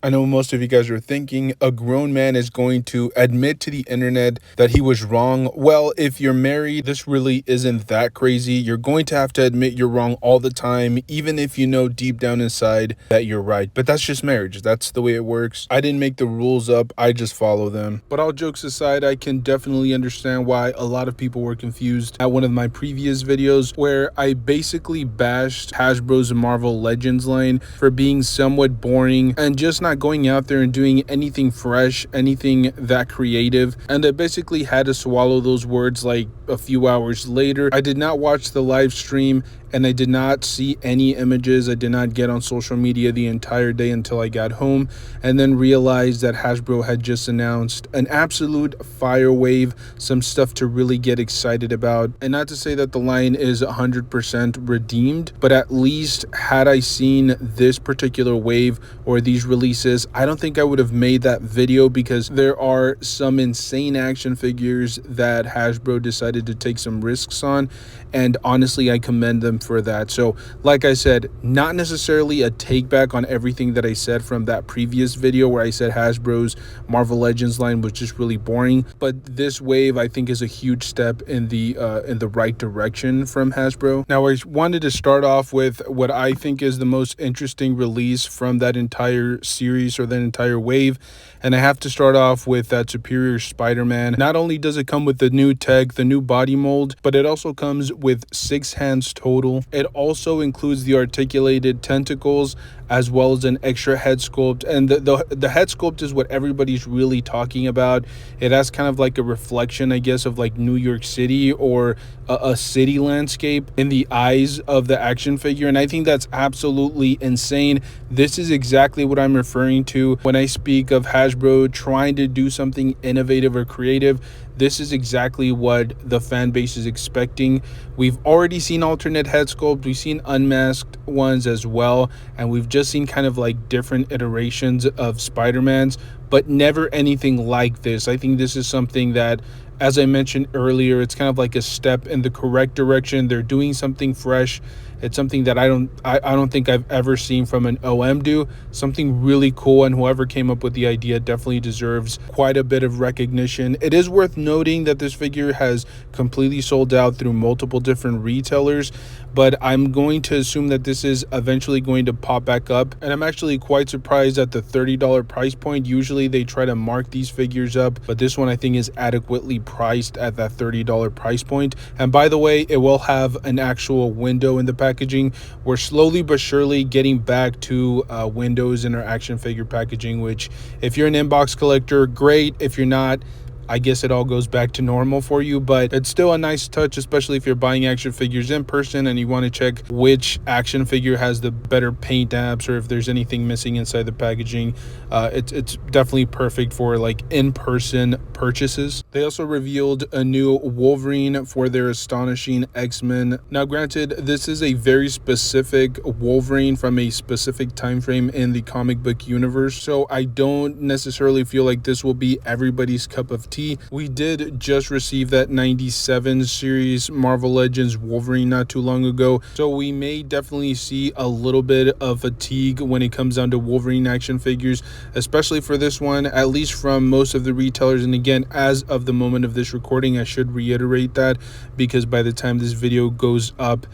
I know most of you guys are thinking a grown man is going to admit to the internet that he was wrong. Well, if you're married, this really isn't that crazy. You're going to have to admit you're wrong all the time, even if you know deep down inside that you're right. But that's just marriage. That's the way it works. I didn't make the rules up. I just follow them. But all jokes aside, I can definitely understand why a lot of people were confused at one of my previous videos where I basically bashed Hasbro's Marvel Legends line for being somewhat boring and just not going out there and doing anything fresh, anything that creative. And I basically had to swallow those words like a few hours later. I did not watch the live stream and I did not see any images. I did not get on social media the entire day until I got home and then realized that Hasbro had just announced an absolute fire wave, some stuff to really get excited about. And not to say that the line is 100% redeemed, but at least had I seen this particular wave or these releases, I don't think I would have made that video because there are some insane action figures that Hasbro decided to take some risks on, and honestly I commend them for that. So like I said, not necessarily a take back on everything that I said from that previous video where I said Hasbro's Marvel Legends line was just really boring, but this wave I think is a huge step in the right direction from Hasbro. Now I wanted to start off with what I think is the most interesting release from that entire series or that entire wave, and I have to start off with that Superior Spider-Man. Not only does it come with the new tech, the new body mold, but it also comes with 6 hands total. It also includes the articulated tentacles as well as an extra head sculpt, and the head sculpt is what everybody's really talking about. It has kind of like a reflection, I guess, of like New York City or a city landscape in the eyes of the action figure, and I think that's absolutely insane. This is exactly what I'm referring to when I speak of Hasbro trying to do something innovative or creative. This is exactly what the fan base is expecting. We've already seen alternate head sculpt, we've seen unmasked ones as well, and we've just seen kind of like different iterations of Spider-Mans, but never anything like this. I think this is something that, as I mentioned earlier, it's kind of like a step in the correct direction. They're doing something fresh. It's something that I don't think I've ever seen from an OM do. Something really cool, and whoever came up with the idea definitely deserves quite a bit of recognition. It is worth noting that this figure has completely sold out through multiple different retailers, but I'm going to assume that this is eventually going to pop back up, and I'm actually quite surprised at the $30 price point. Usually they try to mark these figures up, but this one I think is adequately priced at that $30 price point. And by the way, it will have an actual window in the packaging. We're slowly but surely getting back to windows in our action figure packaging, which if you're an inbox collector, great. If you're not, I guess it all goes back to normal for you, but it's still a nice touch, especially if you're buying action figures in person and you want to check which action figure has the better paint apps or if there's anything missing inside the packaging. It's definitely perfect for like in-person purchases. They also revealed a new Wolverine for their Astonishing X-Men. Now granted, this is a very specific Wolverine from a specific time frame in the comic book universe, so I don't necessarily feel like this will be everybody's cup of tea. We did just receive that 97 series Marvel Legends Wolverine not too long ago, so we may definitely see a little bit of fatigue when it comes down to Wolverine action figures, especially for this one, at least from most of the retailers. And again, as of the moment of this recording, I should reiterate that because by the time this video goes up,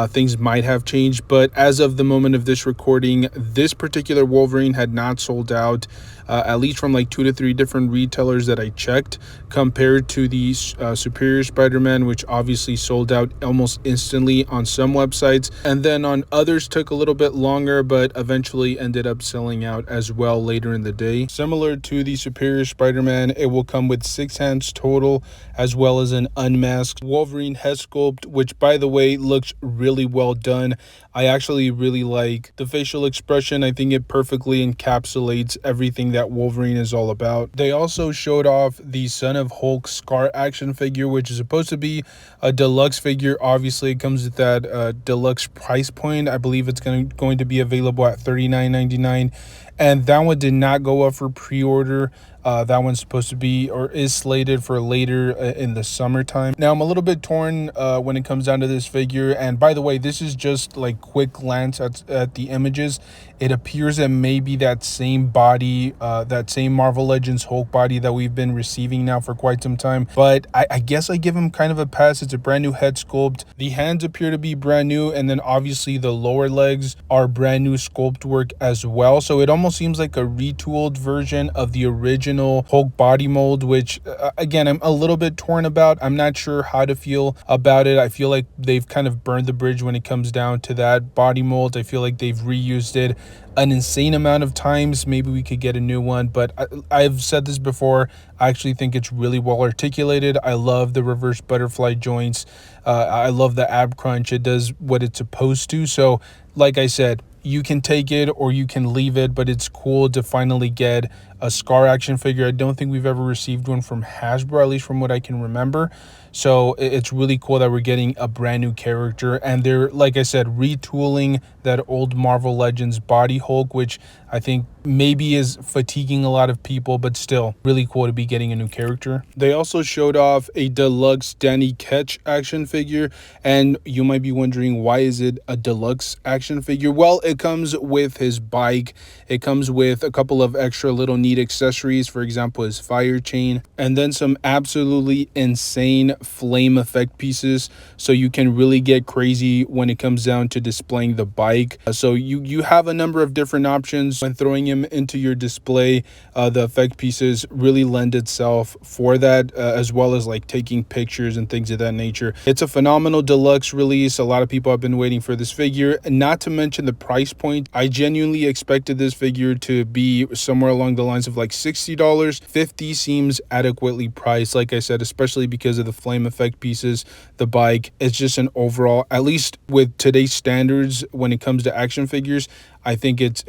things might have changed, but as of the moment of this recording, this particular Wolverine had not sold out, at least from like 2 to 3 different retailers that I checked, compared to the Superior Spider-Man, which obviously sold out almost instantly on some websites, and then on others took a little bit longer, but eventually ended up selling out as well later in the day. Similar to the Superior Spider-Man, it will come with 6 hands total, as well as an unmasked Wolverine head sculpt, which by the way looks really well done. I actually really like the facial expression. I think it perfectly encapsulates everything that Wolverine is all about. They also showed off the Son of Hulk Scar action figure, which is supposed to be a deluxe figure. Obviously it comes with that deluxe price point. I believe it's going to be available at $39.99, and that one did not go up for pre-order. That one's supposed to be, or is slated for later in the summertime. Now I'm a little bit torn when it comes down to this figure, and by the way, this is just like quick glance at the images. It appears that maybe that same body, that same Marvel Legends Hulk body that we've been receiving now for quite some time. But I guess I give him kind of a pass. It's a brand new head sculpt. The hands appear to be brand new, and then obviously the lower legs are brand new sculpt work as well. So it almost seems like a retooled version of the original Hulk body mold, which again, I'm a little bit torn about. I'm not sure how to feel about it. I feel like they've kind of burned the bridge when it comes down to that body mold. I feel like they've reused it an insane amount of times. Maybe we could get a new one, but I've said this before. I actually think it's really well articulated. I love the reverse butterfly joints. I love the ab crunch. It does what it's supposed to. So like I said, you can take it or you can leave it, but it's cool to finally get a Scar action figure. I don't think we've ever received one from Hasbro, at least from what I can remember. So it's really cool that we're getting a brand new character, and they're, like I said, retooling that old Marvel Legends body Hulk, which I think maybe is fatiguing a lot of people, but still really cool to be getting a new character. They also showed off a deluxe Danny Ketch action figure, and you might be wondering, why is it a deluxe action figure? Well, it comes with his bike. It comes with a couple of extra little neat accessories, for example, his fire chain, and then some absolutely insane flame effect pieces, so you can really get crazy when it comes down to displaying the bike. So you have a number of different options when throwing him into your display. The effect pieces really lend itself for that, as well as like taking pictures and things of that nature. It's a phenomenal deluxe release. A lot of people have been waiting for this figure, not to mention the price point. I genuinely expected this figure to be somewhere along the lines of like $60. $50 seems adequately priced, like I said, especially because of the flame effect pieces, the bike. It's just an overall, at least with today's standards when it comes to action figures, I think it's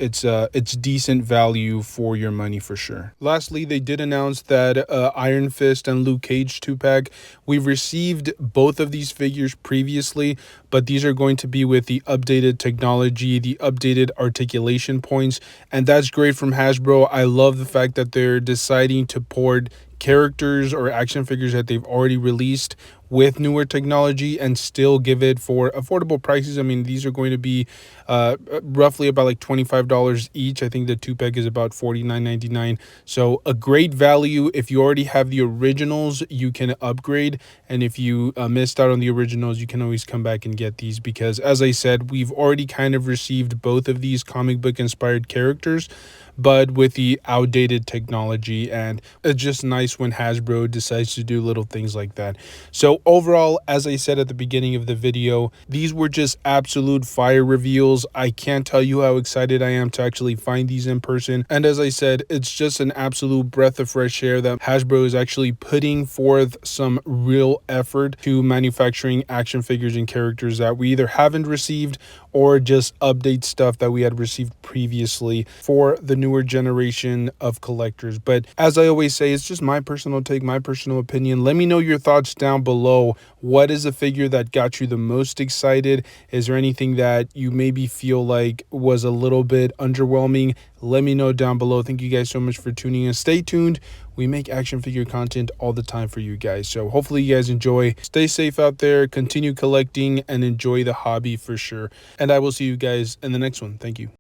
decent value for your money for sure. Lastly, they did announce that Iron Fist and Luke Cage 2-pack. We've received both of these figures previously, but these are going to be with the updated technology, the updated articulation points, and that's great from Hasbro. I love the fact that they're deciding to port characters or action figures that they've already released with newer technology and still give it for affordable prices. I mean, these are going to be roughly about like $25 each. I think the 2-pack is about $49.99. So a great value. If you already have the originals, you can upgrade, and if you missed out on the originals, you can always come back and get these, because as I said, we've already kind of received both of these comic book inspired characters, but with the outdated technology, and it's just nice when Hasbro decides to do little things like that. So overall, as I said at the beginning of the video, these were just absolute fire reveals. I can't tell you how excited I am to actually find these in person, and as I said, it's just an absolute breath of fresh air that Hasbro is actually putting forth some real effort to manufacturing action figures and characters that we either haven't received or just update stuff that we had received previously for the newer generation of collectors. But as I always say, it's just my personal take, my personal opinion. Let me know your thoughts down below. What is the figure that got you the most excited? Is there anything that you maybe feel like was a little bit underwhelming? Let me know down below. Thank you guys so much for tuning in. Stay tuned. We make action figure content all the time for you guys. So hopefully you guys enjoy. Stay safe out there. Continue collecting and enjoy the hobby for sure. And I will see you guys in the next one. Thank you.